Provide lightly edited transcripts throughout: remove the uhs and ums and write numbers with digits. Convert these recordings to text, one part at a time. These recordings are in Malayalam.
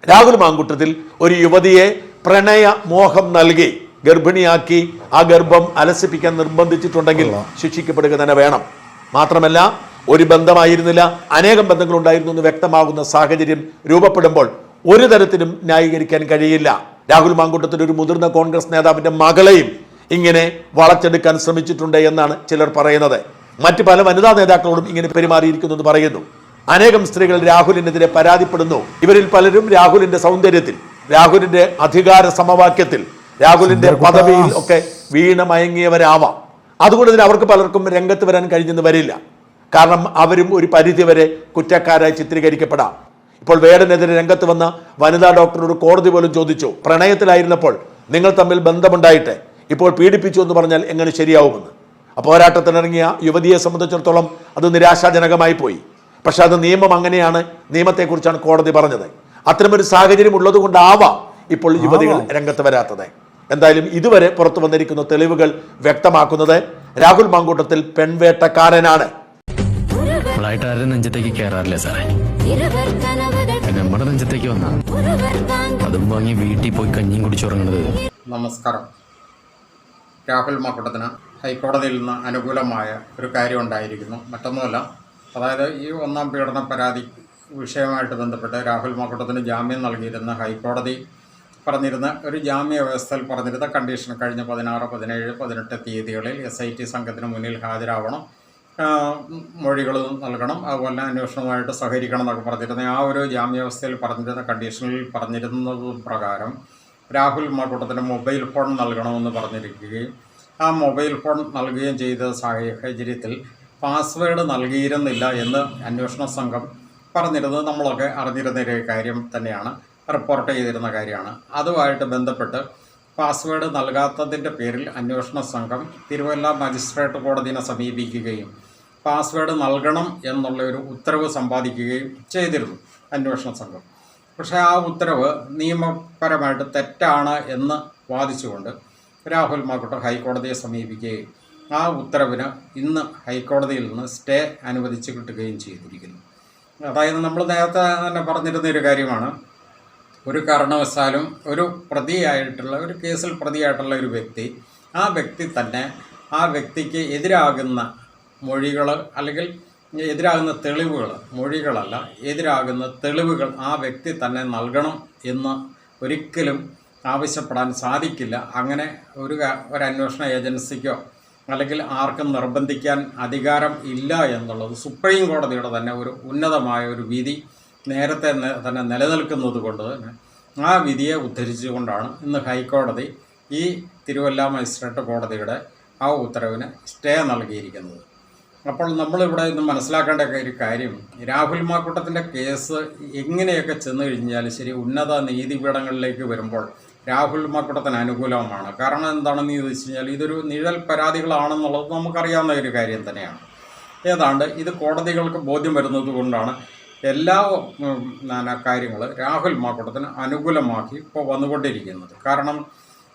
രാഹുൽ മാങ്കൂട്ടത്തിൽ ഒരു യുവതിയെ പ്രണയ മോഹം നൽകി ഗർഭിണിയാക്കി ആ ഗർഭം അലസിപ്പിക്കാൻ നിർബന്ധിച്ചിട്ടുണ്ടെങ്കിൽ ശിക്ഷിക്കപ്പെടുക തന്നെ വേണം. മാത്രമല്ല ഒരു ബന്ധമായിരുന്നില്ല, അനേകം ബന്ധങ്ങളുണ്ടായിരുന്നു എന്ന് വ്യക്തമാകുന്ന സാഹചര്യം രൂപപ്പെടുമ്പോൾ ഒരു തരത്തിലും ന്യായീകരിക്കാൻ കഴിയില്ല. രാഹുൽ മാങ്കൂട്ടത്തിൽ ഒരു മുതിർന്ന കോൺഗ്രസ് നേതാവിന്റെ മകളെയും ഇങ്ങനെ വളച്ചെടുക്കാൻ ശ്രമിച്ചിട്ടുണ്ട് എന്നാണ് ചിലർ പറയുന്നത്. മറ്റ് പല വനിതാ നേതാക്കളോടും ഇങ്ങനെ പെരുമാറിയിരിക്കുന്നു എന്ന് പറയുന്നു. അനേകം സ്ത്രീകൾ രാഹുലിനെതിരെ പരാതിപ്പെടുന്നു. ഇവരിൽ പലരും രാഹുലിന്റെ സൗന്ദര്യത്തിൽ, രാഹുലിന്റെ അധികാര സമവാക്യത്തിൽ, രാഹുലിന്റെ പദവിയിൽ ഒക്കെ വീണ മയങ്ങിയവരാവാം. അതുകൊണ്ട് തന്നെ അവർക്ക് പലർക്കും രംഗത്ത് വരാൻ കഴിഞ്ഞെന്ന് വരില്ല. കാരണം അവരും ഒരു പരിധിവരെ കുറ്റക്കാരായി ചിത്രീകരിക്കപ്പെടാം. ഇപ്പോൾ വേടനെതിരെ രംഗത്ത് വന്ന വനിതാ ഡോക്ടറോട് കോടതി പോലും ചോദിച്ചു, പ്രണയത്തിലായിരുന്നപ്പോൾ നിങ്ങൾ തമ്മിൽ ബന്ധമുണ്ടായിട്ട് ഇപ്പോൾ പീഡിപ്പിച്ചു എന്ന് പറഞ്ഞാൽ എങ്ങനെ ശരിയാവുമെന്ന്. പോരാട്ടത്തിനിറങ്ങിയ യുവതിയെ സംബന്ധിച്ചിടത്തോളം അത് നിരാശാജനകമായി പോയി. പക്ഷെ അത് നിയമം അങ്ങനെയാണ്, നിയമത്തെക്കുറിച്ചാണ് കോടതി പറഞ്ഞത്. അത്തരമൊരു സാഹചര്യം ഉള്ളത് കൊണ്ടാവാം ഇപ്പോൾ യുവതികൾ രംഗത്ത് വരാത്തത്. എന്തായാലും ഇതുവരെ പുറത്തു വന്നിരിക്കുന്ന തെളിവുകൾ വ്യക്തമാക്കുന്നത് രാഹുൽ മാങ്കൂട്ടത്തിൽ പെൺവേട്ടക്കാരനാണ്. നെഞ്ചത്തേക്ക് കയറാറില്ല സാറേ, നമ്മുടെ നെഞ്ചത്തേക്ക് വന്ന അതും വാങ്ങി വീട്ടിൽ പോയി കഞ്ഞിയും കുടിച്ചുറങ്ങുന്നത്. നമസ്കാരം. രാഹുൽ മാങ്കൂട്ടത്തിന് ഹൈക്കോടതിയിൽ നിന്ന് അനുകൂലമായ ഒരു കാര്യം ഉണ്ടായിരിക്കുന്നു. മറ്റൊന്നുമല്ല, അതായത് ഈ ഒന്നാം പീഡന പരാതി വിഷയവുമായിട്ട് ബന്ധപ്പെട്ട് രാഹുൽ മാങ്കൂട്ടത്തിന് ജാമ്യം നൽകിയിരുന്ന ഹൈക്കോടതി പറഞ്ഞിരുന്ന ഒരു ജാമ്യ വ്യവസ്ഥയിൽ പറഞ്ഞിരുന്ന കണ്ടീഷൻ കഴിഞ്ഞ 16, 17, 18 തീയതികളിൽ SIT സംഘത്തിന് മുന്നിൽ ഹാജരാവണം, മൊഴികൾ നൽകണം, അതുപോലെ അന്വേഷണവുമായിട്ട് സഹകരിക്കണം എന്നൊക്കെ പറഞ്ഞിരുന്ന ആ ഒരു ജാമ്യവ്യവസ്ഥയിൽ പറഞ്ഞിരുന്ന കണ്ടീഷനിൽ പറഞ്ഞിരുന്നത് പ്രകാരം രാഹുൽ മാങ്കൂട്ടത്തിന് മൊബൈൽ ഫോൺ നൽകണമെന്ന് പറഞ്ഞിരിക്കുകയും ആ മൊബൈൽ ഫോൺ നൽകുകയും ചെയ്ത സാഹചര്യത്തിൽ പാസ്വേഡ് നൽകിയിരുന്നില്ല എന്ന് അന്വേഷണ സംഘം പറഞ്ഞിരുന്നത് നമ്മളൊക്കെ അറിഞ്ഞിരുന്ന ഒരു കാര്യം തന്നെയാണ്, റിപ്പോർട്ട് ചെയ്തിരുന്ന കാര്യമാണ്. അതുമായിട്ട് ബന്ധപ്പെട്ട് പാസ്വേഡ് നൽകാത്തതിൻ്റെ പേരിൽ അന്വേഷണ സംഘം തിരുവല്ല മജിസ്ട്രേറ്റ് കോടതിയെ സമീപിക്കുകയും പാസ്വേഡ് നൽകണം എന്നുള്ള ഒരു ഉത്തരവ് സമ്പാദിക്കുകയും ചെയ്തിരുന്നു അന്വേഷണ സംഘം. പക്ഷേ ആ ഉത്തരവ് നിയമപരമായിട്ട് തെറ്റാണ് എന്ന് വാദിച്ചുകൊണ്ട് രാഹുൽ മാങ്കൂട്ടം ഹൈക്കോടതിയെ സമീപിക്കുകയും ആ ഉത്തരവിന് ഇന്ന് ഹൈക്കോടതിയിൽ നിന്ന് സ്റ്റേ അനുവദിച്ച് കിട്ടുകയും ചെയ്തിരിക്കുന്നു. അതായത് നമ്മൾ നേരത്തെ തന്നെ പറഞ്ഞിരുന്ന ഒരു കാര്യമാണ്, ഒരു കാരണവശാലും ഒരു പ്രതിയായിട്ടുള്ള ഒരു കേസിൽ പ്രതിയായിട്ടുള്ള ഒരു വ്യക്തി, ആ വ്യക്തി തന്നെ ആ വ്യക്തിക്ക് എതിരാകുന്ന മൊഴികൾ അല്ലെങ്കിൽ എതിരാകുന്ന തെളിവുകൾ, മൊഴികളല്ല എതിരാകുന്ന തെളിവുകൾ ആ വ്യക്തി തന്നെ നൽകണം എന്ന് ഒരിക്കലും ആവശ്യപ്പെടാൻ സാധിക്കില്ല. അങ്ങനെ ഒരു അന്വേഷണ ഏജൻസിക്കോ അല്ലെങ്കിൽ ആർക്കും നിർബന്ധിക്കാൻ അധികാരം ഇല്ല എന്നുള്ളത് സുപ്രീം കോടതിയുടെ തന്നെ ഒരു ഉന്നതമായ ഒരു വിധി നേരത്തെ തന്നെ നിലനിൽക്കുന്നത് കൊണ്ട് തന്നെ ആ വിധിയെ ഉദ്ധരിച്ചുകൊണ്ടാണ് ഇന്ന് ഹൈക്കോടതി ഈ തിരുവല്ല മജിസ്ട്രേറ്റ് കോടതിയുടെ ആ ഉത്തരവിന് സ്റ്റേ നൽകിയിരിക്കുന്നത്. അപ്പോൾ നമ്മളിവിടെ ഇന്ന് മനസ്സിലാക്കേണ്ട ഒരു കാര്യം, രാഹുൽ മാങ്കൂട്ടത്തിൻ്റെ കേസ് എങ്ങനെയൊക്കെ ചെന്ന് കഴിഞ്ഞാലും ശരി ഉന്നത നീതിപീഠങ്ങളിലേക്ക് വരുമ്പോൾ രാഹുൽ മാങ്കൂട്ടത്തിന് അനുകൂലമാണ്. കാരണം എന്താണെന്ന് ചോദിച്ചു കഴിഞ്ഞാൽ ഇതൊരു നിഴൽ പരാതികളാണെന്നുള്ളത് നമുക്കറിയാവുന്ന ഒരു കാര്യം തന്നെയാണ്. ഏതാണ്ട് ഇത് കോടതികൾക്ക് ബോധ്യം വരുന്നത് കൊണ്ടാണ് എല്ലാ കാര്യങ്ങൾ രാഹുൽ മാങ്കൂട്ടത്തിന് അനുകൂലമാക്കി ഇപ്പോൾ വന്നുകൊണ്ടിരിക്കുന്നത്. കാരണം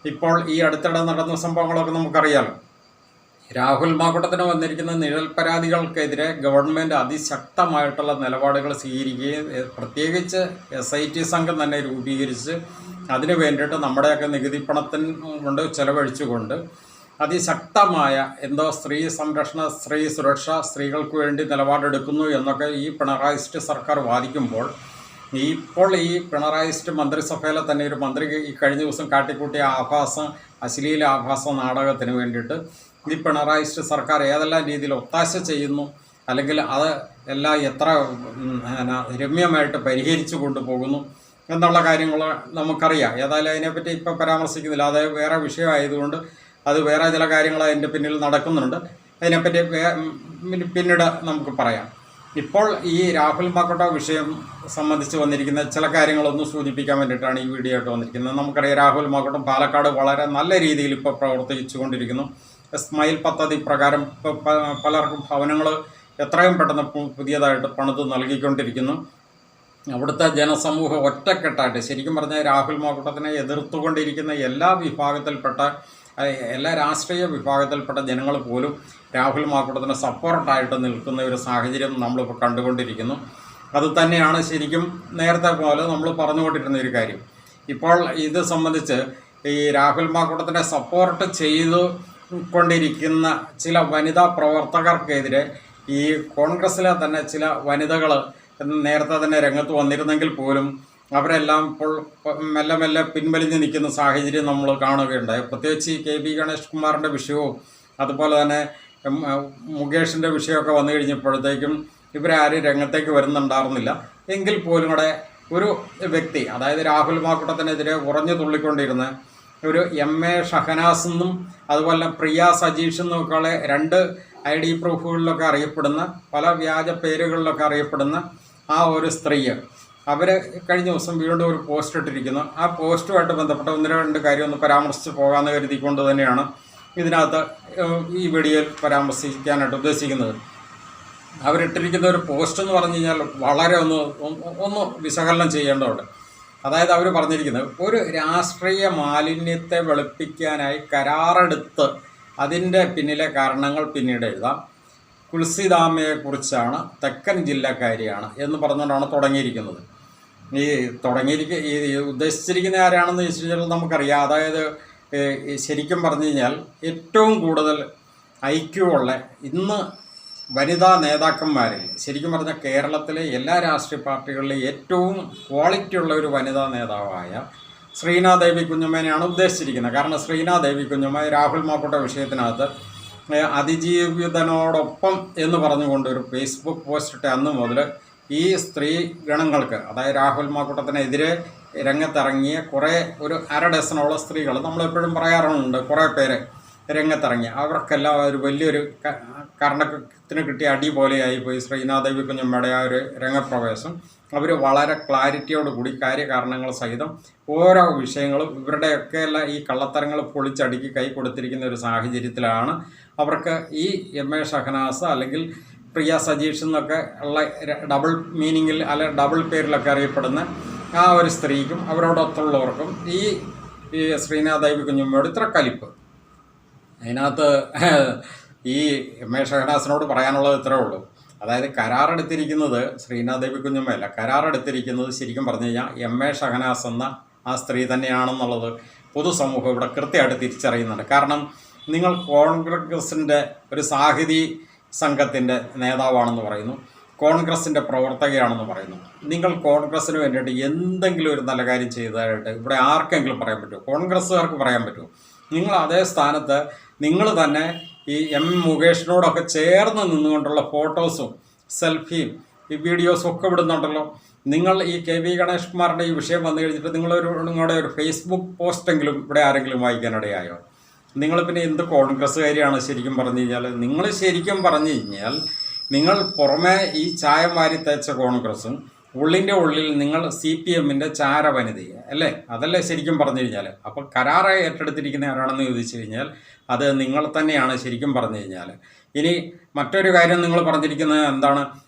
ഇപ്പോൾ ഈ അടുത്തിടെ നടന്ന സംഭവങ്ങളൊക്കെ നമുക്കറിയാലോ. രാഹുൽ മാങ്കൂട്ടത്തിന് വന്നിരിക്കുന്ന നിഴൽ പരാതികൾക്കെതിരെ ഗവൺമെൻറ് അതിശക്തമായിട്ടുള്ള നിലപാടുകൾ സ്വീകരിക്കുകയും പ്രത്യേകിച്ച് SIT സംഘം തന്നെ രൂപീകരിച്ച് അതിന് വേണ്ടിയിട്ട് നമ്മുടെയൊക്കെ നികുതി പണത്തിന് കൊണ്ട് ചെലവഴിച്ചുകൊണ്ട് അതിശക്തമായ എന്തോ സ്ത്രീ സംരക്ഷണ, സ്ത്രീ സുരക്ഷ, സ്ത്രീകൾക്ക് വേണ്ടി നിലപാടെടുക്കുന്നു എന്നൊക്കെ ഈ പിണറായിസ്റ്റ് സർക്കാർ വാദിക്കുമ്പോൾ ഇപ്പോൾ ഈ പിണറായിസ്റ്റ് മന്ത്രിസഭയിലെ തന്നെ ഒരു മന്ത്രി ഈ കഴിഞ്ഞ ദിവസം കാട്ടിക്കൂട്ടിയ അശ്ലീല ആഭാസ നാടകത്തിന് വേണ്ടിയിട്ട് ഈ പിണറായിസ്റ്റ് സർക്കാർ ഏതെല്ലാം രീതിയിൽ ഒത്താശ ചെയ്യുന്നു, അല്ലെങ്കിൽ അത് എല്ലാം എത്ര രമ്യമായിട്ട് പരിഹരിച്ചു കൊണ്ടുപോകുന്നു എന്നുള്ള കാര്യങ്ങൾ നമുക്കറിയാം. ഏതായാലും അതിനെപ്പറ്റി ഇപ്പോൾ പരാമർശിക്കുന്നില്ല, അത് വേറെ വിഷയമായതുകൊണ്ട് അത് വേറെ ചില കാര്യങ്ങൾ അതിൻ്റെ പിന്നിൽ നടക്കുന്നുണ്ട്. അതിനെപ്പറ്റി പിന്നീട് നമുക്ക് പറയാം. ഇപ്പോൾ ഈ രാഹുൽ മാങ്കൂട്ടം വിഷയം സംബന്ധിച്ച് വന്നിരിക്കുന്ന ചില കാര്യങ്ങളൊന്ന് സൂചിപ്പിക്കാൻ വേണ്ടിയിട്ടാണ് ഈ വീഡിയോ ആയിട്ട് വന്നിരിക്കുന്നത്. നമുക്കറിയാം രാഹുൽ മാങ്കൂട്ടം പാലക്കാട് വളരെ നല്ല രീതിയിൽ ഇപ്പോൾ പ്രവർത്തിച്ചു കൊണ്ടിരിക്കുന്നു. സ്മൈൽ പദ്ധതി പ്രകാരം പലർക്കും ഭവനങ്ങൾ എത്രയും പെട്ടെന്ന് പുതിയതായിട്ട് പണിത് നൽകിക്കൊണ്ടിരിക്കുന്നു. അവിടുത്തെ ജനസമൂഹം ഒറ്റക്കെട്ടായിട്ട് ശരിക്കും പറഞ്ഞാൽ രാഹുൽ മാങ്കൂട്ടത്തിനെ എതിർത്തുകൊണ്ടിരിക്കുന്ന എല്ലാ രാഷ്ട്രീയ വിഭാഗത്തിൽപ്പെട്ട ജനങ്ങൾ പോലും രാഹുൽ മാങ്കൂട്ടത്തിന് സപ്പോർട്ടായിട്ട് നിൽക്കുന്ന ഒരു സാഹചര്യം നമ്മളിപ്പോൾ കണ്ടുകൊണ്ടിരിക്കുന്നു. അത് തന്നെയാണ് ശരിക്കും നേരത്തെ പോലെ നമ്മൾ പറഞ്ഞുകൊണ്ടിരുന്ന ഒരു കാര്യം. ഇപ്പോൾ ഇത് സംബന്ധിച്ച് ഈ രാഹുൽ മാക്കൂട്ടത്തിനെ സപ്പോർട്ട് ചെയ്തു കൊണ്ടിരിക്കുന്ന ചില വനിതാ പ്രവർത്തകർക്കെതിരെ ഈ കോൺഗ്രസ്സിലെ തന്നെ ചില വനിതകൾ നേരത്തെ തന്നെ രംഗത്ത് വന്നിരുന്നെങ്കിൽ പോലും അവരെല്ലാം ഇപ്പോൾ മെല്ലെ മെല്ലെ പിൻവലിഞ്ഞ് നിൽക്കുന്ന സാഹചര്യം നമ്മൾ കാണുകയുണ്ടായി. പ്രത്യേകിച്ച് ഈ കെ.ബി. ഗണേഷ് കുമാറിൻ്റെ വിഷയവും അതുപോലെ തന്നെ മുകേഷിൻ്റെ വിഷയമൊക്കെ വന്നു കഴിഞ്ഞപ്പോഴത്തേക്കും ഇവരാരും രംഗത്തേക്ക് വരുന്നുണ്ടായിരുന്നില്ല. എങ്കിൽ പോലും കൂടെ ഒരു വ്യക്തി, അതായത് രാഹുൽ മാക്കൂട്ടത്തിനെതിരെ ഉറഞ്ഞു തുള്ളിക്കൊണ്ടിരുന്ന ഒരു എം.എ. ഷഹനാസ് എന്നും അതുപോലെ പ്രിയ സജീഷ് എന്നൊക്കെയുള്ള 2 ID പ്രൂഫുകളിലൊക്കെ അറിയപ്പെടുന്ന, പല വ്യാജ പേരുകളിലൊക്കെ അറിയപ്പെടുന്ന ആ ഒരു സ്ത്രീ, അവർ കഴിഞ്ഞ ദിവസം വീണ്ടും ഒരു പോസ്റ്റ് ഇട്ടിരിക്കുന്നു. ആ പോസ്റ്റുമായിട്ട് ബന്ധപ്പെട്ട 1-2 കാര്യം ഒന്ന് പരാമർശിച്ച് പോകാമെന്ന് കരുതിക്കൊണ്ട് തന്നെയാണ് ഇതിനകത്ത് ഈ വീഡിയോയിൽ പരാമർശിക്കാനായിട്ട് ഉദ്ദേശിക്കുന്നത്. അവരിട്ടിരിക്കുന്ന ഒരു പോസ്റ്റ് എന്ന് പറഞ്ഞു കഴിഞ്ഞാൽ വളരെ ഒന്ന് വിശകലനം ചെയ്യേണ്ടതുണ്ട്. അതായത് അവർ പറഞ്ഞിരിക്കുന്നത്, ഒരു രാഷ്ട്രീയ മാലിന്യത്തെ വെളുപ്പിക്കാനായി കരാറെടുത്ത് അതിൻ്റെ പിന്നിലെ കാരണങ്ങൾ പിന്നീട് എഴുതാം. കുൽസിദാമയെക്കുറിച്ചാണ്, തെക്കൻ ജില്ലക്കാരിയാണ് എന്ന് പറഞ്ഞുകൊണ്ടാണ് തുടങ്ങിയിരിക്കുന്നത്. ഈ ഉദ്ദേശിച്ചിരിക്കുന്ന ആരാണെന്ന് ചോദിച്ചു കഴിഞ്ഞാൽ നമുക്കറിയാം. അതായത് ശരിക്കും പറഞ്ഞു കഴിഞ്ഞാൽ ഏറ്റവും കൂടുതൽ ഐക്യമുള്ള ഇന്ന് വനിതാ നേതാക്കന്മാരിൽ, ശരിക്കും പറഞ്ഞാൽ കേരളത്തിലെ എല്ലാ രാഷ്ട്രീയ പാർട്ടികളിലെ ഏറ്റവും ക്വാളിറ്റി ഉള്ള ഒരു വനിതാ നേതാവായ ശ്രീനാ ദേവി കുഞ്ഞമ്മേനെയാണ് ഉദ്ദേശിച്ചിരിക്കുന്നത്. കാരണം ശ്രീനാ ദേവി കുഞ്ഞമ്മ രാഹുൽ മാക്കൂട്ട വിഷയത്തിനകത്ത് അതിജീവിതനോടൊപ്പം എന്ന് പറഞ്ഞുകൊണ്ട് ഒരു ഫേസ്ബുക്ക് പോസ്റ്റ് ഇട്ട അന്ന് മുതൽ ഈ സ്ത്രീ ഗണങ്ങൾക്ക്, അതായത് രാഹുൽ മാക്കൂട്ടത്തിനെതിരെ രംഗത്തിറങ്ങിയ ഒരു 1/2 ഡസനോളം സ്ത്രീകൾ, നമ്മളെപ്പോഴും പറയാറുണ്ട് കുറേ പേര് രംഗത്തിറങ്ങി, അവർക്കെല്ലാം ഒരു വലിയൊരു കർണത്തിന് കിട്ടിയ അടി പോലെയായിപ്പോയി ശ്രീനാദേവി കുഞ്ഞമ്മയുടെ ആ ഒരു രംഗപ്രവേശം. അവർ വളരെ ക്ലാരിറ്റിയോടുകൂടി കാര്യകാരണങ്ങൾ സഹിതം ഓരോ വിഷയങ്ങളും ഇവരുടെയൊക്കെ എല്ലാം ഈ കള്ളത്തരങ്ങൾ പൊളിച്ചടുക്കി കൈ കൊടുത്തിരിക്കുന്ന ഒരു സാഹചര്യത്തിലാണ് അവർക്ക് ഈ എം.എ. ഷഹനാസ് അല്ലെങ്കിൽ പ്രിയ സജീഷ് എന്നൊക്കെ ഉള്ള ഡബിൾ മീനിങ്ങിൽ അല്ലെ ഡബിൾ പേരിലൊക്കെ അറിയപ്പെടുന്ന ആ ഒരു സ്ത്രീക്കും അവരോടൊത്തുള്ളവർക്കും ഈ ശ്രീനാദേവി കുഞ്ഞമ്മയോട് ഇത്ര കലിപ്പ്. അതിനകത്ത് ഈ എം.എ. ഷഹനാസിനോട് പറയാനുള്ളത് ഇത്രേ ഉള്ളൂ. അതായത് കരാറെടുത്തിരിക്കുന്നത് ശ്രീനാദേവി കുഞ്ഞമ്മയല്ല, കരാറെടുത്തിരിക്കുന്നത് ശരിക്കും പറഞ്ഞു കഴിഞ്ഞാൽ എം.എ. ഷഹനാസ് എന്ന ആ സ്ത്രീ തന്നെയാണെന്നുള്ളത് പൊതുസമൂഹം ഇവിടെ കൃത്യമായിട്ട് തിരിച്ചറിയുന്നുണ്ട്. കാരണം നിങ്ങൾ കോൺഗ്രസിൻ്റെ ഒരു സാഹിതി സംഘത്തിൻ്റെ നേതാവാണെന്ന് പറയുന്നു, കോൺഗ്രസിൻ്റെ പ്രവർത്തകയാണെന്ന് പറയുന്നു. നിങ്ങൾ കോൺഗ്രസ്സിന് വേണ്ടിയിട്ട് എന്തെങ്കിലും ഒരു നല്ല കാര്യം ചെയ്തതായിട്ട് ഇവിടെ ആർക്കെങ്കിലും പറയാൻ പറ്റുമോ? കോൺഗ്രസ്സുകാർക്ക് പറയാൻ പറ്റുമോ? നിങ്ങൾ അതേ സ്ഥാനത്ത് നിങ്ങൾ തന്നെ ഈ എം മുകേഷിനോടൊക്കെ ചേർന്ന് നിന്നുകൊണ്ടുള്ള ഫോട്ടോസും സെൽഫിയും ഈ വീഡിയോസും ഒക്കെ വിടുന്നുണ്ടല്ലോ. നിങ്ങൾ ഈ കെ.ബി. ഗണേഷ് കുമാറിൻ്റെ ഈ വിഷയം വന്നു കഴിഞ്ഞിട്ട് നിങ്ങളുടെ ഒരു ഫേസ്ബുക്ക് പോസ്റ്റെങ്കിലും ഇവിടെ ആരെങ്കിലും വായിക്കാനിടയായോ? നിങ്ങൾ പിന്നെ എന്ത് കോൺഗ്രസ്സുകാരിയാണ് ശരിക്കും പറഞ്ഞു കഴിഞ്ഞാൽ? നിങ്ങൾ ശരിക്കും പറഞ്ഞു കഴിഞ്ഞാൽ നിങ്ങൾ പുറമെ ഈ ചായം വാരി തേച്ച കോൺഗ്രസും ഉള്ളിൻ്റെ ഉള്ളിൽ നിങ്ങൾ CPM-ൻ്റെ ചാരവനിതയെ അല്ലേ? അതല്ലേ ശരിക്കും പറഞ്ഞു കഴിഞ്ഞാൽ. അപ്പോൾ കരാറെ ഏറ്റെടുത്തിരിക്കുന്ന ആരാണെന്ന് ചോദിച്ചു കഴിഞ്ഞാൽ അത് നിങ്ങൾ തന്നെയാണ് ശരിക്കും പറഞ്ഞു കഴിഞ്ഞാൽ. ഇനി മറ്റൊരു കാര്യം നിങ്ങൾ പറഞ്ഞിരിക്കുന്നത് എന്താണ്?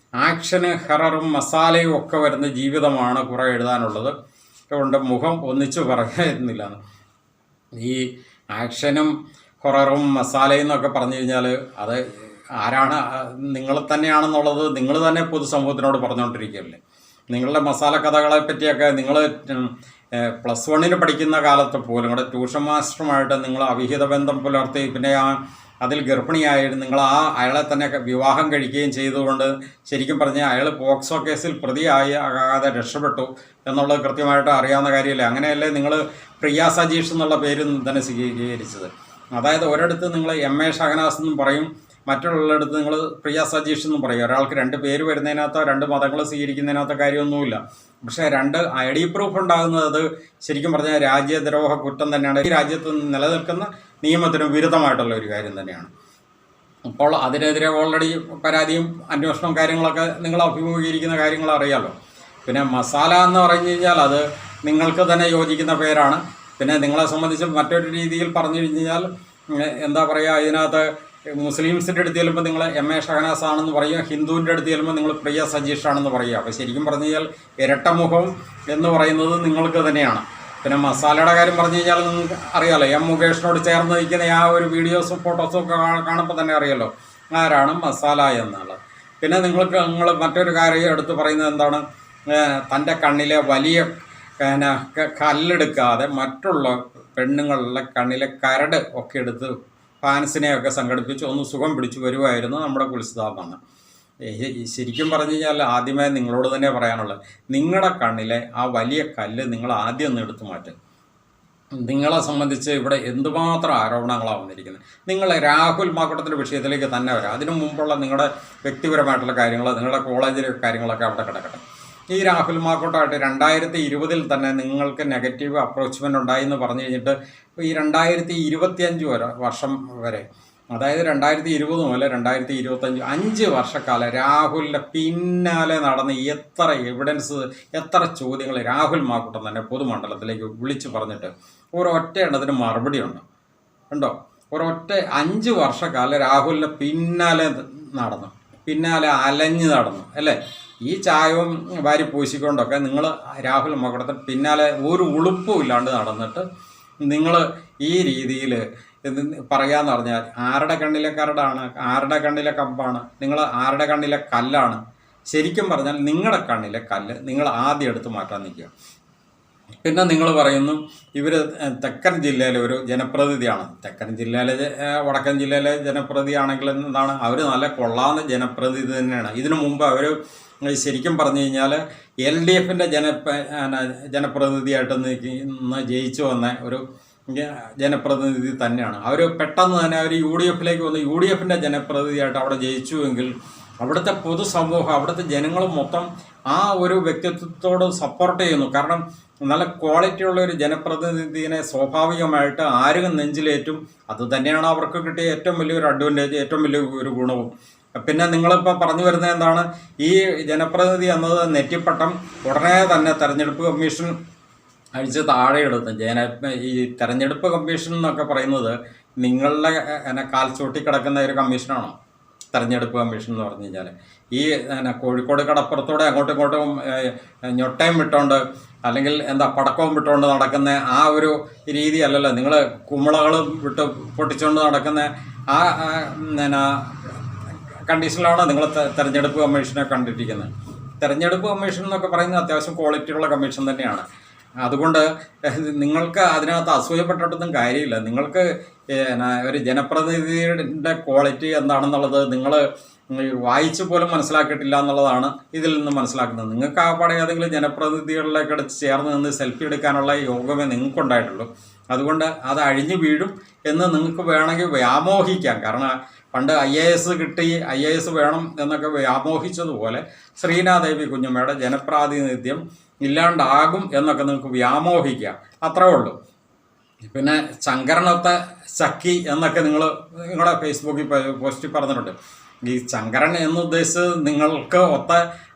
ആക്ഷന് ഹെററും മസാലയും ഒക്കെ വരുന്ന ജീവിതമാണ് കുറേ എഴുതാനുള്ളത് കൊണ്ട് മുഖം ഒന്നിച്ചു പറയുന്നില്ല. ഈ ആക്ഷനും ഹൊററും മസാലയും എന്നൊക്കെ പറഞ്ഞു കഴിഞ്ഞാൽ അത് ആരാണ്? നിങ്ങൾ തന്നെയാണെന്നുള്ളത് നിങ്ങൾ തന്നെ പൊതുസമൂഹത്തിനോട് പറഞ്ഞുകൊണ്ടിരിക്കുകയല്ലേ. നിങ്ങളുടെ മസാല കഥകളെ പറ്റിയൊക്കെ നിങ്ങൾ +1 പഠിക്കുന്ന കാലത്ത് പോലും കൂടെ ട്യൂഷൻ മാസ്റ്ററുമായിട്ട് നിങ്ങൾ അവിഹിത ബന്ധം പുലർത്തി, പിന്നെ അതിൽ ഗർഭിണിയായിട്ട് നിങ്ങൾ അയാളെ തന്നെ വിവാഹം കഴിക്കുകയും ചെയ്തുകൊണ്ട് ശരിക്കും പറഞ്ഞാൽ അയാൾ പോക്സോ കേസിൽ പ്രതിയാകാതെ രക്ഷപ്പെട്ടു എന്നുള്ളത് കൃത്യമായിട്ട് അറിയാവുന്ന കാര്യമല്ലേ. അങ്ങനെയല്ലേ നിങ്ങൾ പ്രിയ സജീഷ് എന്നുള്ള പേര് തന്നെ സ്വീകരിച്ചത്. അതായത് ഒരിടത്ത് നിങ്ങൾ എം.എ. ഷഹനാസ് എന്നും പറയും, മറ്റുള്ളിടത്ത് നിങ്ങൾ പ്രിയ സജീഷ് എന്നും പറയും. ഒരാൾക്ക് 2 പേര് വരുന്നതിനകത്തോ 2 മതങ്ങൾ സ്വീകരിക്കുന്നതിനകത്തോ കാര്യമൊന്നുമില്ല. പക്ഷേ 2 ID പ്രൂഫ് ഉണ്ടാകുന്നത് അത് ശരിക്കും പറഞ്ഞാൽ രാജ്യദ്രോഹ കുറ്റം തന്നെയാണ്. ഈ രാജ്യത്ത് നിലനിൽക്കുന്ന നിയമത്തിന് വിരുദ്ധമായിട്ടുള്ള ഒരു കാര്യം തന്നെയാണ്. അപ്പോൾ അതിനെതിരെ ഓൾറെഡി പരാതിയും അന്വേഷണവും കാര്യങ്ങളൊക്കെ നിങ്ങൾ അഭിമുഖീകരിക്കുന്ന കാര്യങ്ങൾ അറിയാമല്ലോ. പിന്നെ മസാല എന്ന് പറഞ്ഞു കഴിഞ്ഞാൽ അത് നിങ്ങൾക്ക് തന്നെ യോജിക്കുന്ന പേരാണ്. പിന്നെ നിങ്ങളെ സംബന്ധിച്ച് മറ്റൊരു രീതിയിൽ പറഞ്ഞു കഴിഞ്ഞാൽ എന്താ പറയുക, ഇതിനകത്ത് മുസ്ലിംസിൻ്റെ അടുത്ത് ചെല്ലുമ്പോൾ നിങ്ങൾ എം.എ. ഷഹനാസ് ആണെന്ന് പറയുക, ഹിന്ദുവിൻ്റെ അടുത്ത് ചെല്ലുമ്പോൾ നിങ്ങൾ പ്രിയ സജീഷ് ആണെന്ന് പറയുക. അപ്പോൾ ശരിക്കും പറഞ്ഞു കഴിഞ്ഞാൽ ഇരട്ടമുഖം എന്ന് പറയുന്നത് നിങ്ങൾക്ക് തന്നെയാണ്. പിന്നെ മസാലയുടെ കാര്യം പറഞ്ഞു കഴിഞ്ഞാൽ നിങ്ങൾക്ക് അറിയാമല്ലോ, എം മുകേഷിനോട് ചേർന്ന് നിൽക്കുന്ന ആ ഒരു വീഡിയോസും ഫോട്ടോസും ഒക്കെ കാണുമ്പോൾ തന്നെ അറിയാമല്ലോ ആരാണ് മസാല എന്നുള്ളത്. പിന്നെ നിങ്ങൾ മറ്റൊരു കാര്യം എടുത്ത് പറയുന്നത് എന്താണ്, തൻ്റെ കണ്ണിലെ വലിയ കല്ലെടുക്കാതെ മറ്റുള്ള പെണ്ണുങ്ങളുടെ കണ്ണിലെ കരട് ഒക്കെ എടുത്ത് ഫാൻസിനെയൊക്കെ സംഘടിപ്പിച്ച് ഒന്ന് സുഖം പിടിച്ചു വരുമായിരുന്നു നമ്മുടെ കുൽസിതാന്നാണ്. ശരിക്കും പറഞ്ഞു കഴിഞ്ഞാൽ ആദ്യമേ നിങ്ങളോട് തന്നെ പറയാനുള്ളത്, നിങ്ങളുടെ കണ്ണിലെ ആ വലിയ കല്ല് നിങ്ങൾ ആദ്യം ഒന്ന് എടുത്തു മാറ്റും. നിങ്ങളെ സംബന്ധിച്ച് ഇവിടെ എന്തുമാത്രം ആരോപണങ്ങളാണ് വന്നിരിക്കുന്നത്. നിങ്ങൾ രാഹുൽ മാക്കൂട്ടത്തിൻ്റെ വിഷയത്തിലേക്ക് തന്നെ വരാം. അതിനു മുമ്പുള്ള നിങ്ങളുടെ വ്യക്തിപരമായിട്ടുള്ള കാര്യങ്ങൾ, നിങ്ങളുടെ കോളേജിലെ കാര്യങ്ങളൊക്കെ അവിടെ കിടക്കട്ടെ. ഈ രാഹുൽ മാക്കൂട്ടമായിട്ട് 2020 തന്നെ നിങ്ങൾക്ക് നെഗറ്റീവ് അപ്രോച്ച്മെൻ്റ് ഉണ്ടായി എന്ന് പറഞ്ഞു കഴിഞ്ഞിട്ട് ഈ 2025 വർഷം വരെ, അതായത് 2020 മുതൽ 2025 5 വർഷക്കാലം രാഹുലിൻ്റെ പിന്നാലെ നടന്ന് എത്ര എവിഡൻസ്, എത്ര ചോദ്യങ്ങൾ രാഹുൽ മാക്കൂട്ടം തന്നെ പൊതുമണ്ഡലത്തിലേക്ക് വിളിച്ചു പറഞ്ഞിട്ട് ഒരൊറ്റ എണ്ണത്തിന് മറുപടി ഉണ്ടോ? ഒരൊറ്റ 5 വർഷക്കാലം രാഹുലിൻ്റെ പിന്നാലെ അലഞ്ഞു നടന്നു അല്ലേ? ഈ ചായവും വാരി പൂശിക്കൊണ്ടൊക്കെ നിങ്ങൾ രാഹുൽ മാക്കൂട്ടത്തിന് പിന്നാലെ ഒരു ഉളുപ്പും ഇല്ലാണ്ട് നടന്നിട്ട് നിങ്ങൾ ഈ രീതിയിൽ പറയാന്ന് പറഞ്ഞാൽ ആരുടെ കണ്ണിലെ കരടാണ്, ആരുടെ കണ്ണിലെ കമ്പാണ്, നിങ്ങൾ ആരുടെ കണ്ണിലെ കല്ലാണ്? ശരിക്കും പറഞ്ഞാൽ നിങ്ങളുടെ കണ്ണിലെ കല്ല് നിങ്ങൾ ആദ്യം എടുത്ത് മാറ്റാൻ നിൽക്കുക. പിന്നെ നിങ്ങൾ പറയുന്നു ഇവർ തെക്കൻ ജില്ലയിലെ ഒരു ജനപ്രതിനിധിയാണ്. തെക്കൻ ജില്ലയിലെ വടക്കൻ ജില്ലയിലെ ജനപ്രതിനിധി ആണെങ്കിൽ എന്താണ്, അവർ നല്ല കൊള്ളാവുന്ന ജനപ്രതിനിധി തന്നെയാണ്. ഇതിനു മുമ്പ് അവർ ശരിക്കും പറഞ്ഞു കഴിഞ്ഞാൽ LDFൻ്റെ ജനപ്രതിനിധിയായിട്ട് ജയിച്ചു വന്ന ഒരു ജനപ്രതിനിധി തന്നെയാണ്. അവർ പെട്ടെന്ന് തന്നെ അവർ UDFലേക്ക് വന്ന് UDFൻ്റെ ജനപ്രതിനിധിയായിട്ട് അവിടെ ജയിച്ചുവെങ്കിൽ അവിടുത്തെ പൊതുസമൂഹം, അവിടുത്തെ ജനങ്ങൾ മൊത്തം ആ ഒരു വ്യക്തിത്വത്തോട് സപ്പോർട്ട് ചെയ്യുന്നു. കാരണം നല്ല ക്വാളിറ്റിയുള്ള ഒരു ജനപ്രതിനിധിയെ സ്വാഭാവികമായിട്ട് ആരും നെഞ്ചിലേറ്റും. അത് തന്നെയാണ് അവർക്ക് കിട്ടിയ ഏറ്റവും വലിയൊരു അഡ്വാൻറ്റേജ്, ഏറ്റവും വലിയൊരു ഗുണവും. പിന്നെ നിങ്ങളിപ്പോൾ പറഞ്ഞു വരുന്നത് എന്താണ്, ഈ ജനപ്രതിനിധി എന്നത് നെറ്റിപ്പട്ടം ഉടനെ തന്നെ തെരഞ്ഞെടുപ്പ് കമ്മീഷൻ അഴിച്ച് താഴെ എടുത്ത് ഈ തെരഞ്ഞെടുപ്പ് കമ്മീഷൻ എന്നൊക്കെ പറയുന്നത് നിങ്ങളുടെ കാൽ ചൂട്ടി കിടക്കുന്ന ഒരു കമ്മീഷനാണോ തെരഞ്ഞെടുപ്പ് കമ്മീഷൻ എന്ന് പറഞ്ഞു കഴിഞ്ഞാൽ? ഈ കോഴിക്കോട് കടപ്പുറത്തോടെ അങ്ങോട്ടും ഇങ്ങോട്ടും ഞൊട്ടയും വിട്ടോണ്ട് അല്ലെങ്കിൽ പടക്കവും വിട്ടുകൊണ്ട് നടക്കുന്ന ആ ഒരു രീതി അല്ലല്ലോ. നിങ്ങൾ കുമ്പളകളും വിട്ട് പൊട്ടിച്ചുകൊണ്ട് നടക്കുന്ന ആ കണ്ടീഷനിലാണ് നിങ്ങൾ തെരഞ്ഞെടുപ്പ് കമ്മീഷനെ കണ്ടിരിക്കുന്നത്. തെരഞ്ഞെടുപ്പ് കമ്മീഷൻ എന്നൊക്കെ പറയുന്നത് അത്യാവശ്യം ക്വാളിറ്റിയുള്ള കമ്മീഷൻ തന്നെയാണ്. അതുകൊണ്ട് നിങ്ങൾക്ക് അതിനകത്ത് അസൂയപ്പെട്ടിട്ടൊന്നും കാര്യമില്ല. നിങ്ങൾക്ക് ഒരു ജനപ്രതിനിധിയുടെ ക്വാളിറ്റി എന്താണെന്നുള്ളത് നിങ്ങൾ വായിച്ചു പോലും മനസ്സിലാക്കിയിട്ടില്ല എന്നുള്ളതാണ് ഇതിൽ നിന്ന് മനസ്സിലാക്കുന്നത്. നിങ്ങൾക്ക് ആ പാടെ ഏതെങ്കിലും ജനപ്രതിനിധികളിലേക്ക് എടുത്ത് ചേർന്ന് നിന്ന് സെൽഫി എടുക്കാനുള്ള യോഗമേ നിങ്ങൾക്കുണ്ടായിട്ടുള്ളൂ. അതുകൊണ്ട് അത് അഴിഞ്ഞു വീഴും എന്ന് നിങ്ങൾക്ക് വേണമെങ്കിൽ വ്യാമോഹിക്കാം. കാരണം പണ്ട് IAS കിട്ടി, IAS വേണം എന്നൊക്കെ വ്യാമോഹിച്ചതുപോലെ ശ്രീനാദേവി കുഞ്ഞമ്മയുടെ ജനപ്രാതിനിധ്യം ഇല്ലാണ്ടാകും എന്നൊക്കെ നിങ്ങൾക്ക് വ്യാമോഹിക്കാം. അത്രേ ഉള്ളൂ. പിന്നെ ശങ്കരനൊത്ത ചക്കി എന്നൊക്കെ നിങ്ങളുടെ ഫേസ്ബുക്കിൽ പോസ്റ്റ് പറഞ്ഞിട്ടുണ്ട്. ഈ ശങ്കരൻ എന്നുദ്ദേശിച്ച് നിങ്ങൾക്ക്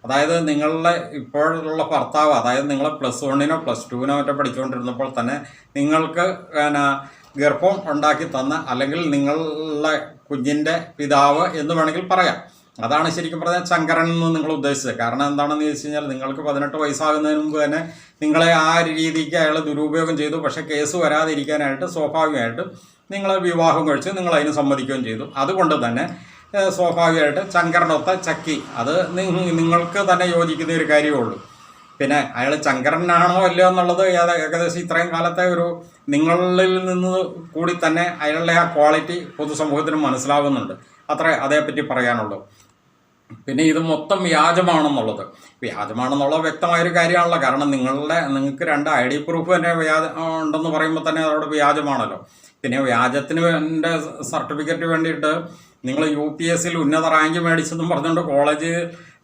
അതായത് നിങ്ങളുടെ ഇപ്പോഴുള്ള ഭർത്താവ്, അതായത് നിങ്ങൾ +1 +2 മറ്റോ പഠിച്ചുകൊണ്ടിരുന്നപ്പോൾ തന്നെ നിങ്ങൾക്ക് ഗർഭം ഉണ്ടാക്കി തന്ന, അല്ലെങ്കിൽ നിങ്ങളുടെ കുഞ്ഞിൻ്റെ പിതാവ് എന്ന് വേണമെങ്കിൽ പറയാം. അതാണ് ശരിക്കും പറഞ്ഞാൽ ശങ്കരൻ എന്ന് നിങ്ങൾ ഉദ്ദേശിച്ചത്. കാരണം എന്താണെന്ന് ചോദിച്ചു കഴിഞ്ഞാൽ നിങ്ങൾക്ക് 18 വയസ്സാകുന്നതിന് മുമ്പ് തന്നെ നിങ്ങളെ ആ രീതിക്ക് അയാൾ ദുരുപയോഗം ചെയ്തു. പക്ഷേ കേസ് വരാതിരിക്കാനായിട്ട് സ്വാഭാവികമായിട്ടും നിങ്ങളെ വിവാഹം കഴിച്ച് നിങ്ങളതിന് സമ്മതിക്കുകയും ചെയ്തു. അതുകൊണ്ട് തന്നെ സ്വാഭാവികമായിട്ട് ശങ്കരനൊത്ത ചക്കി, അത് നിങ്ങൾക്ക് തന്നെ യോജിക്കുന്ന ഒരു കാര്യമേ ഉള്ളൂ. പിന്നെ അയാൾ ശങ്കരനാണോ അല്ലയോ എന്നുള്ളത് ഏകദേശം ഇത്രയും കാലത്തെ ഒരു നിങ്ങളിൽ നിന്ന് കൂടി തന്നെ അയാളുടെ ആ ക്വാളിറ്റി പൊതുസമൂഹത്തിന് മനസ്സിലാകുന്നുണ്ട്. അതേപ്പറ്റി പറയാനുള്ളൂ. പിന്നെ ഇത് മൊത്തം വ്യാജമാണെന്നുള്ളത് വ്യക്തമായൊരു കാര്യമാണല്ലോ. കാരണം നിങ്ങൾക്ക് 2 ID പ്രൂഫ് തന്നെ ഉണ്ടെന്ന് പറയുമ്പോൾ തന്നെ അതോട് വ്യാജമാണല്ലോ. പിന്നെ വ്യാജത്തിന് സർട്ടിഫിക്കറ്റ് വേണ്ടിയിട്ട് നിങ്ങൾ UPSC ഉന്നത റാങ്ക് മേടിച്ചെന്നും പറഞ്ഞുകൊണ്ട് കോളേജ്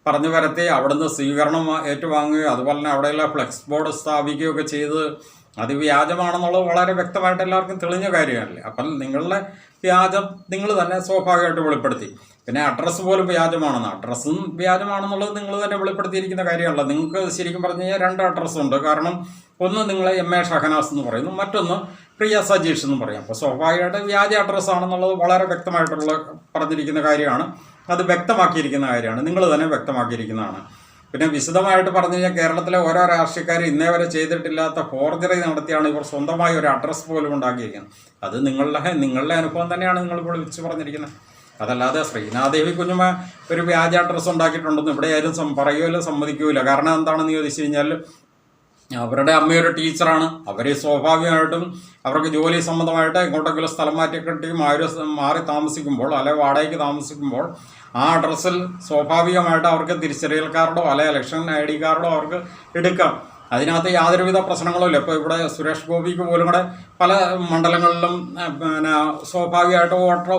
പറഞ്ഞു വരത്തി അവിടുന്ന് സ്വീകരണം ഏറ്റുവാങ്ങുകയോ അതുപോലെ തന്നെ അവിടെയുള്ള ഫ്ലെക്സ് ബോർഡ് സ്ഥാപിക്കുകയൊക്കെ ചെയ്ത് അത് വ്യാജമാണെന്നുള്ളത് വളരെ വ്യക്തമായിട്ട് എല്ലാവർക്കും തെളിഞ്ഞ കാര്യമല്ലേ. അപ്പം നിങ്ങളുടെ വ്യാജം നിങ്ങൾ തന്നെ സ്വാഭാവികമായിട്ട് വെളിപ്പെടുത്തി. പിന്നെ അഡ്രസ്സ് പോലും അഡ്രസ്സും വ്യാജമാണെന്നുള്ളത് നിങ്ങൾ തന്നെ വെളിപ്പെടുത്തിയിരിക്കുന്ന കാര്യമല്ല. നിങ്ങൾക്ക് ശരിക്കും പറഞ്ഞു കഴിഞ്ഞാൽ 2 അഡ്രസ്സുണ്ട്. കാരണം ഒന്ന് നിങ്ങളെ MA ഷഹനാസ് എന്ന് പറയുന്നു, മറ്റൊന്ന് പ്രിയ സജീഷ് എന്ന് പറയും. അപ്പോൾ സ്വാഭാവികമായിട്ട് വ്യാജ അഡ്രസ്സാണെന്നുള്ളത് വളരെ വ്യക്തമായിട്ടുള്ള പറഞ്ഞിരിക്കുന്ന കാര്യമാണ്. അത് വ്യക്തമാക്കിയിരിക്കുന്ന കാര്യമാണ്, നിങ്ങൾ തന്നെ വ്യക്തമാക്കിയിരിക്കുന്നതാണ്. പിന്നെ വിശദമായിട്ട് പറഞ്ഞു കഴിഞ്ഞാൽ കേരളത്തിലെ ഓരോ രാഷ്ട്രീയക്കാർ ഇന്നേ വരെ ചെയ്തിട്ടില്ലാത്ത ഫോർജറി നടത്തിയാണ് ഇവർ സ്വന്തമായി ഒരു അഡ്രസ്സ് പോലും ഉണ്ടാക്കിയിരിക്കുന്നത്. അത് നിങ്ങളുടെ അനുഭവം തന്നെയാണ് നിങ്ങൾ വിളിച്ച് പറഞ്ഞിരിക്കുന്നത്. അതല്ലാതെ ശ്രീനാദേവി കുഞ്ഞമ്മ ഒരു വ്യാജ അഡ്രസ്സ് ഉണ്ടാക്കിയിട്ടുണ്ടെന്ന് ഇവിടെ ആരും പറയുകയില്ല, സമ്മതിക്കുകയില്ല. കാരണം എന്താണെന്ന് ചോദിച്ചു കഴിഞ്ഞാൽ അവരുടെ അമ്മയൊരു ടീച്ചറാണ്. അവർ സ്വാഭാവികമായിട്ടും അവർക്ക് ജോലി സംബന്ധമായിട്ട് എങ്ങോട്ടെങ്കിലും സ്ഥലം മാറ്റി മാറി താമസിക്കുമ്പോൾ അല്ലെങ്കിൽ വാടകയ്ക്ക് താമസിക്കുമ്പോൾ ആ അഡ്രസ്സിൽ സ്വാഭാവികമായിട്ട് അവർക്ക് തിരിച്ചറിയൽ കാർഡോ അല്ലെങ്കിൽ ഇലക്ഷൻ ID കാർഡോ അവർക്ക് എടുക്കാം. അതിനകത്ത് യാതൊരുവിധ പ്രശ്നങ്ങളും ഇല്ല. ഇപ്പോൾ ഇവിടെ സുരേഷ് ഗോപിക്ക് പോലും കൂടെ പല മണ്ഡലങ്ങളിലും പിന്നെ സ്വാഭാവികമായിട്ട്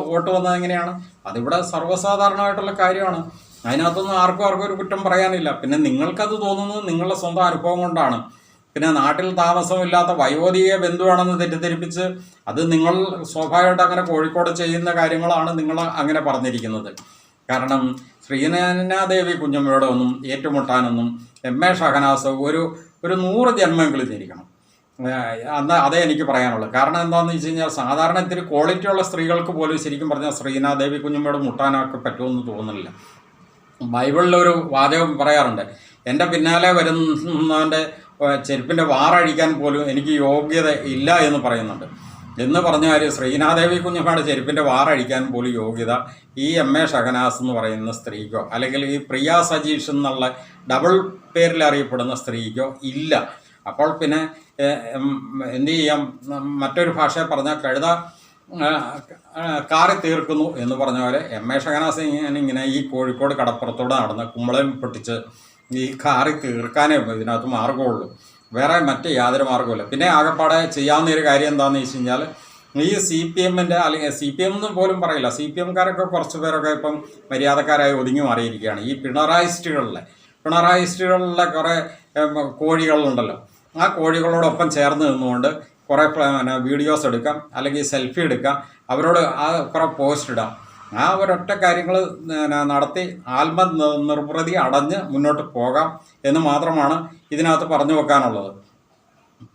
വോട്ട് വന്നത് എങ്ങനെയാണ്? അതിവിടെ സർവ്വസാധാരണമായിട്ടുള്ള കാര്യമാണ്. അതിനകത്തൊന്നും ആർക്കും ഒരു കുറ്റം പറയാനില്ല. പിന്നെ നിങ്ങൾക്കത് തോന്നുന്നത് നിങ്ങളുടെ സ്വന്തം അനുഭവം കൊണ്ടാണ്. പിന്നെ നാട്ടിൽ താമസമില്ലാത്ത വയോധിക ബന്ധുവാണെന്ന് തെറ്റിദ്ധരിപ്പിച്ച് അത് നിങ്ങൾ സ്വാഭാവികമായിട്ട് അങ്ങനെ കോഴിക്കോട് ചെയ്യുന്ന കാര്യങ്ങളാണ് നിങ്ങൾ അങ്ങനെ പറഞ്ഞിരിക്കുന്നത്. കാരണം ശ്രീനാദേവി കുഞ്ഞമ്മയോടെ ഒന്നും ഏറ്റുമുട്ടാനൊന്നും MA ഷഹനാസ് ഒരു 100 ജന്മമെങ്കിലും ജനിക്കണം. അതേ എനിക്ക് പറയാനുള്ളൂ. കാരണം എന്താണെന്ന് വെച്ച് കഴിഞ്ഞാൽ സാധാരണ ഇത്തിരി ക്വാളിറ്റിയുള്ള സ്ത്രീകൾക്ക് പോലും ശരിക്കും പറഞ്ഞാൽ ശ്രീനാദേവി കുഞ്ഞമ്മയോട് മുട്ടാനൊക്കെ പറ്റുമെന്ന് തോന്നുന്നില്ല. ബൈബിളിലൊരു വാചകം പറയാറുണ്ട്, എൻ്റെ പിന്നാലെ വരുന്നവൻ്റെ ചെരുപ്പിൻ്റെ വാറഴിക്കാൻ പോലും എനിക്ക് യോഗ്യത ഇല്ല എന്ന് പറയുന്നുണ്ട്. എന്ന് പറഞ്ഞാൽ ശ്രീനാദേവി കുഞ്ഞമ്മയുടെ ചെരുപ്പിൻ്റെ വാറഴിക്കാൻ പോലും യോഗ്യത ഈ MA ഷഹനാസ് എന്ന് പറയുന്ന സ്ത്രീക്കോ അല്ലെങ്കിൽ ഈ പ്രിയ സജീഷ് എന്നുള്ള ഡബിൾ പേരിൽ അറിയപ്പെടുന്ന സ്ത്രീക്കോ ഇല്ല. അപ്പോൾ പിന്നെ എന്തു ചെയ്യാം? മറ്റൊരു ഭാഷയെ പറഞ്ഞാൽ കഴുത കാറി തീർക്കുന്നു എന്ന് പറഞ്ഞ പോലെ MA ഷഹനാസ് ഇങ്ങനെ ഈ കോഴിക്കോട് കടപ്പുറത്തോടെ നടന്ന് കുമ്പളം പൊട്ടിച്ച് ഈ കാറി തീർക്കാനേ ഇതിനകത്ത് മാർഗമുള്ളൂ. വേറെ മറ്റ് യാതൊരു മാർഗമില്ല. പിന്നെ ആകെപ്പാടെ ചെയ്യാവുന്ന ഒരു കാര്യം എന്താണെന്ന് വെച്ച് കഴിഞ്ഞാൽ ഈ CPMൻ്റെ അല്ലെങ്കിൽ CPM എന്ന് പോലും പറയില്ല, CPMകാരൊക്കെ കുറച്ച് പേരൊക്കെ ഇപ്പം മര്യാദക്കാരായി ഒതുങ്ങി മാറിയിരിക്കുകയാണ്. ഈ പിണറായിസ്റ്റുകളിലെ കുറേ കോഴികളുണ്ടല്ലോ, ആ കോഴികളോടൊപ്പം ചേർന്ന് നിന്നുകൊണ്ട് കുറേ വീഡിയോസ് എടുക്കാം അല്ലെങ്കിൽ സെൽഫി എടുക്കാം, അവരോട് കുറേ പോസ്റ്റ് ഇടാം. ആ ഒരൊറ്റ കാര്യങ്ങൾ നടത്തി നിർവൃതി അടഞ്ഞ് മുന്നോട്ട് പോകാം എന്ന് മാത്രമാണ് ഇതിനകത്ത് പറഞ്ഞു വെക്കാനുള്ളത്.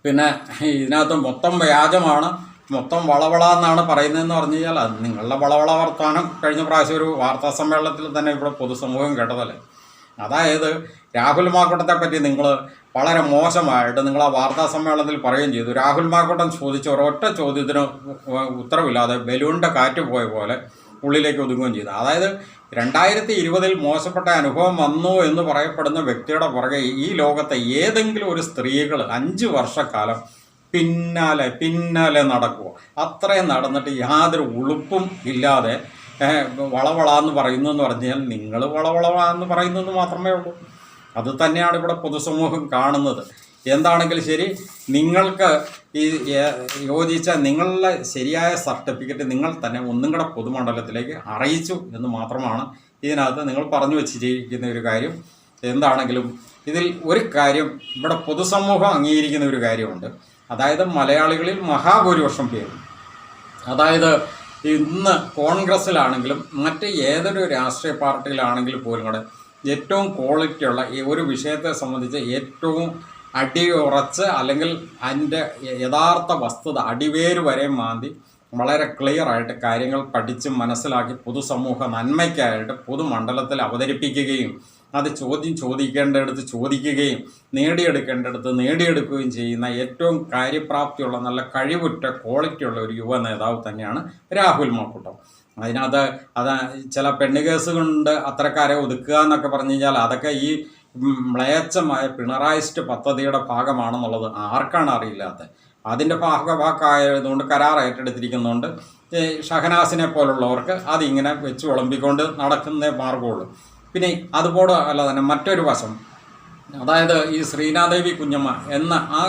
പിന്നെ ഇതിനകത്ത് മൊത്തം വ്യാജമാണ്, മൊത്തം വളവള എന്നാണ് പറയുന്നതെന്ന് പറഞ്ഞു കഴിഞ്ഞാൽ അത് നിങ്ങളുടെ വളവള വർത്തമാനം കഴിഞ്ഞ പ്രാവശ്യം ഒരു വാർത്താ സമ്മേളനത്തിൽ തന്നെ ഇവിടെ പൊതുസമൂഹം കേട്ടതല്ലേ. അതായത് രാഹുൽ മാക്കൂട്ടത്തെ പറ്റി നിങ്ങൾ വളരെ മോശമായിട്ട് നിങ്ങൾ ആ വാർത്താ സമ്മേളനത്തിൽ പറയുകയും ചെയ്തു. രാഹുൽ മാക്കൂട്ടൻ ചോദിച്ച ഒരൊറ്റ ചോദ്യത്തിന് ഉത്തരവില്ലാതെ ബലൂണിൻ്റെ കാറ്റ് പോയ പോലെ ഉള്ളിലേക്ക് ഒതുങ്ങുകയും ചെയ്തു. അതായത് 2020 മോശപ്പെട്ട അനുഭവം വന്നു എന്ന് പറയപ്പെടുന്ന വ്യക്തിയുടെ പുറകെ ഈ ലോകത്തെ ഏതെങ്കിലും ഒരു സ്ത്രീകൾ 5 വർഷക്കാലം പിന്നാലെ നടക്കുക. അത്രയും നടന്നിട്ട് യാതൊരു ഉളുപ്പും ഇല്ലാതെ വളവളാന്ന് പറയുന്നു എന്ന് പറഞ്ഞാൽ നിങ്ങൾ വളവളാന്ന് പറയുന്നത് മാത്രമേ ഉള്ളൂ. അത് തന്നെയാണ് ഇവിടെ പൊതുസമൂഹം കാണുന്നത്. എന്താണെങ്കിലും ശരി, നിങ്ങൾക്ക് ഈ യോജിച്ച നിങ്ങളുടെ ശരിയായ സർട്ടിഫിക്കറ്റ് നിങ്ങൾ തന്നെ ഒന്നും കൂടെ പൊതുമണ്ഡലത്തിലേക്ക് അറിയിച്ചു എന്ന് മാത്രമാണ് ഇതിനകത്ത് നിങ്ങൾ പറഞ്ഞു വച്ചിരിക്കുന്ന ഒരു കാര്യം. എന്താണെങ്കിലും ഇതിൽ ഒരു കാര്യം ഇവിടെ പൊതുസമൂഹം അംഗീകരിക്കുന്ന ഒരു കാര്യമുണ്ട്. അതായത് മലയാളികളിൽ മഹാഭൂരിപക്ഷം പേരും, അതായത് ഇന്ന് കോൺഗ്രസ്സിലാണെങ്കിലും മറ്റ് ഏതൊരു രാഷ്ട്രീയ പാർട്ടിയിലാണെങ്കിൽ പോലും കൂടെ ഏറ്റവും ക്വാളിറ്റിയുള്ള ഈ ഒരു വിഷയത്തെ സംബന്ധിച്ച് ഏറ്റവും അടിയുറച്ച് അല്ലെങ്കിൽ അതിൻ്റെ യഥാർത്ഥ വസ്തുത അടിവേര് വരെ മാന്തി വളരെ ക്ലിയറായിട്ട് കാര്യങ്ങൾ പഠിച്ച് മനസ്സിലാക്കി പൊതുസമൂഹ നന്മയ്ക്കായിട്ട് പൊതുമണ്ഡലത്തിൽ അവതരിപ്പിക്കുകയും അത് ചോദിക്കേണ്ടടുത്ത് ചോദിക്കുകയും നേടിയെടുക്കേണ്ടടുത്ത് നേടിയെടുക്കുകയും ചെയ്യുന്ന ഏറ്റവും കാര്യപ്രാപ്തിയുള്ള നല്ല കഴിവുറ്റ ക്വാളിറ്റിയുള്ള ഒരു യുവ നേതാവ് തന്നെയാണ് രാഹുൽ മാക്കൂട്ടം. അതിനകത്ത് ചില പെണ്ണുകേസ് കൊണ്ട് അത്തരക്കാരെ ഒതുക്കുക എന്നൊക്കെ പറഞ്ഞു കഴിഞ്ഞാൽ അതൊക്കെ ഈ മ്ലേച്ഛമായ പിണറായിസ്റ്റ് പദ്ധതിയുടെ ഭാഗമാണെന്നുള്ളത് ആർക്കാണ് അറിയില്ലാത്തത്. അതിൻ്റെ ഭാഗമായതുകൊണ്ട് കരാർ ഏറ്റെടുത്തിരിക്കുന്നതുകൊണ്ട് ഷഹനാസിനെ പോലുള്ളവർക്ക് അതിങ്ങനെ വെച്ച് വിളമ്പിക്കൊണ്ട് നടക്കുന്നേ മാർഗമുള്ളൂ. പിന്നെ അതുപോലെ അല്ല തന്നെ മറ്റൊരു വശം, അതായത് ഈ ശ്രീനാദേവി കുഞ്ഞമ്മ എന്ന ആ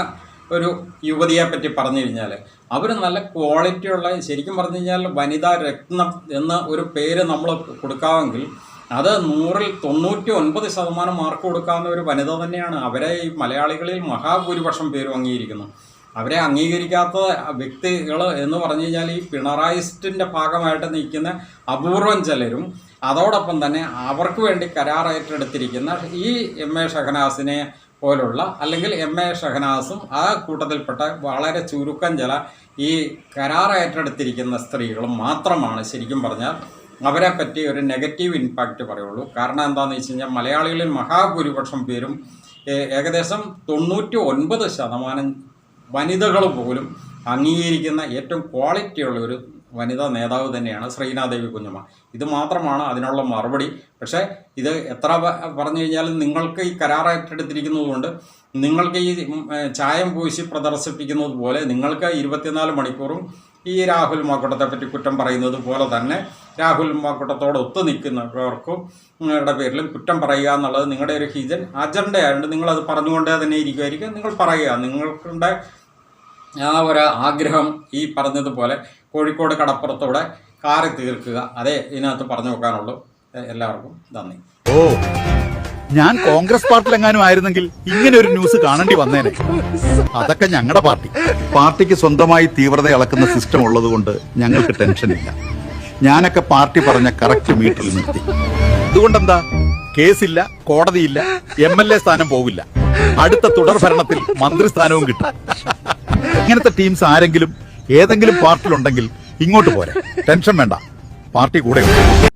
ഒരു യുവതിയെ പറ്റി പറഞ്ഞു കഴിഞ്ഞാൽ അവർ നല്ല ക്വാളിറ്റിയുള്ള, ശരിക്കും പറഞ്ഞു കഴിഞ്ഞാൽ വനിതാ രത്നം എന്ന ഒരു പേര് നമ്മൾ കൊടുക്കാമെങ്കിൽ അത് 100-ൽ 99% മാർക്ക് കൊടുക്കാവുന്ന ഒരു വനിത തന്നെയാണ്. അവരെ ഈ മലയാളികളിൽ മഹാഭൂരിപക്ഷം പേരും അംഗീകരിക്കുന്നു. അവരെ അംഗീകരിക്കാത്ത വ്യക്തികൾ എന്ന് പറഞ്ഞു കഴിഞ്ഞാൽ ഈ പിണറായിസ്റ്റിൻ്റെ ഭാഗമായിട്ട് നിൽക്കുന്ന അപൂർവം ചിലരും, അതോടൊപ്പം തന്നെ അവർക്ക് വേണ്ടി കരാർ ഏറ്റെടുത്തിരിക്കുന്ന ഈ MA ഷഹനാസിനെ പോലുള്ള അല്ലെങ്കിൽ MA ഷഹനാസും ആ കൂട്ടത്തിൽപ്പെട്ട വളരെ ചുരുക്കം ചില ഈ കരാർ ഏറ്റെടുത്തിരിക്കുന്ന സ്ത്രീകളും മാത്രമാണ് ശരിക്കും പറഞ്ഞാൽ അവരെ പറ്റി ഒരു നെഗറ്റീവ് ഇമ്പാക്റ്റ് പറയുള്ളൂ. കാരണം എന്താണെന്ന് വെച്ച് കഴിഞ്ഞാൽ മലയാളികളിൽ മഹാഭൂരിപക്ഷം പേരും ഏകദേശം 99% വനിതകൾ പോലും അംഗീകരിക്കുന്ന ഏറ്റവും ക്വാളിറ്റിയുള്ള ഒരു വനിതാ നേതാവ് തന്നെയാണ് ശ്രീനാദേവി കുഞ്ഞമ്മ. ഇത് മാത്രമാണ് അതിനുള്ള മറുപടി. പക്ഷേ ഇത് എത്ര പറഞ്ഞു കഴിഞ്ഞാലും നിങ്ങൾക്ക് ഈ കരാർ ഏറ്റെടുത്തിരിക്കുന്നത് കൊണ്ട് നിങ്ങൾക്ക് ഈ ചായം പൂശി പ്രദർശിപ്പിക്കുന്നത് പോലെ നിങ്ങൾക്ക് 24 മണിക്കൂറും ഈ രാഹുൽ മാക്കൂട്ടത്തെ പറ്റി കുറ്റം പറയുന്നത് പോലെ തന്നെ രാഹുൽ മാക്കൂട്ടത്തോട് ഒത്തു നിൽക്കുന്നവർക്കും നിങ്ങളുടെ പേരിലും കുറ്റം പറയുക എന്നുള്ളത് നിങ്ങളുടെ ഒരു ഹിജൻ അജണ്ടയായതുകൊണ്ട് നിങ്ങളത് പറഞ്ഞുകൊണ്ടേ തന്നെ ഇരിക്കുമായിരിക്കും. നിങ്ങൾ പറയുക, നിങ്ങളുടെ ആ ഒരു ആഗ്രഹം ഈ പറഞ്ഞതുപോലെ കോഴിക്കോട് കടപ്പുറത്തോടെ കാറി തീർക്കുക. അതേ ഇതിനകത്ത് പറഞ്ഞു നോക്കാനുള്ളൂ. എല്ലാവർക്കും നന്ദി. ഓ, ഞാൻ കോൺഗ്രസ് പാർട്ടിയിലെങ്ങാനും ആയിരുന്നെങ്കിൽ ഇങ്ങനെ ഒരു ന്യൂസ് കാണേണ്ടി വന്നേനെ. അതൊക്കെ ഞങ്ങളുടെ പാർട്ടിക്ക് സ്വന്തമായി തീവ്രത അളക്കുന്ന സിസ്റ്റം ഉള്ളത് കൊണ്ട് ഞങ്ങൾക്ക് ടെൻഷനില്ല. ഞാനൊക്കെ പാർട്ടി പറഞ്ഞ കറക്റ്റ് മീറ്ററിൽ നിർത്തി. അതുകൊണ്ടെന്താ, കേസില്ല, കോടതിയില്ല, MLA സ്ഥാനം പോവില്ല, അടുത്ത തുടർ ഭരണത്തിൽ മന്ത്രിസ്ഥാനവും കിട്ടും. ഇങ്ങനത്തെ ടീംസ് ആരെങ്കിലും ഏതെങ്കിലും പാർട്ടിയിലുണ്ടെങ്കിൽ ഇങ്ങോട്ട് പോരെ. ടെൻഷൻ വേണ്ട, പാർട്ടി കൂടെ ഉണ്ട്.